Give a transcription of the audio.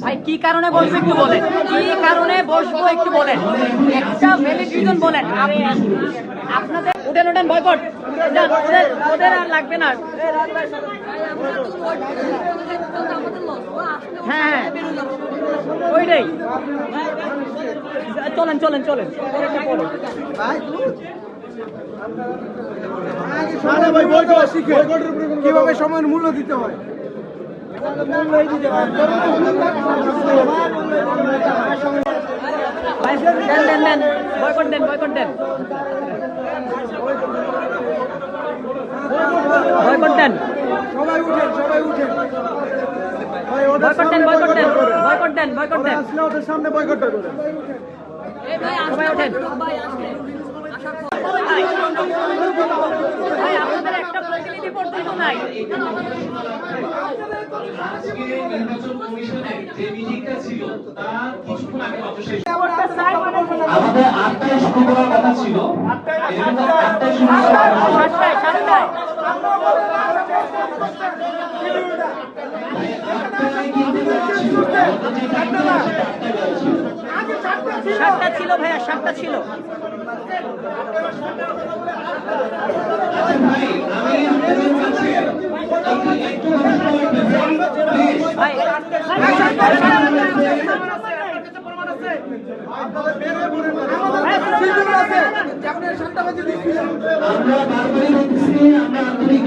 ভাই কি কারণে বসবো একটু বলেন, কি কারণে বসবো একটু বলেন, একটা ভ্যালিড রিজন বলেন। আপনাদের উঠেন উঠেন বয়কট, ওদের ওদের আর লাগবে না। হ্যাঁ ওইটাই, চলেন চলেন চলেন। কিভাবে সময়ের মূল্য দিতে হয় বয়কট দেন, বয়কট দেন, বয়কট দেন, সবাই উঠেন সবাই উঠেন বয়কট দেন, বয়কট দেন, বয়কট দেন, বয়কট দেন, ওদের সামনে বয়কটটা করেন সবাই ওঠেন। ভাই আপনাদের একটা প্রতিনিধি পর্যন্ত নাই। আমাদের 8টায় শুরু করার কথা ছিল, 8টায় শুরু করার কথা ছিল। 7টায় 7টায় সাতটা ছিল ভাইয়া, 7টা ছিল। আচ্ছা ভাই, আমি আপনাদের কাছে ভাই আমরা বারবারই বলতেছি, আমরা আন্তরিক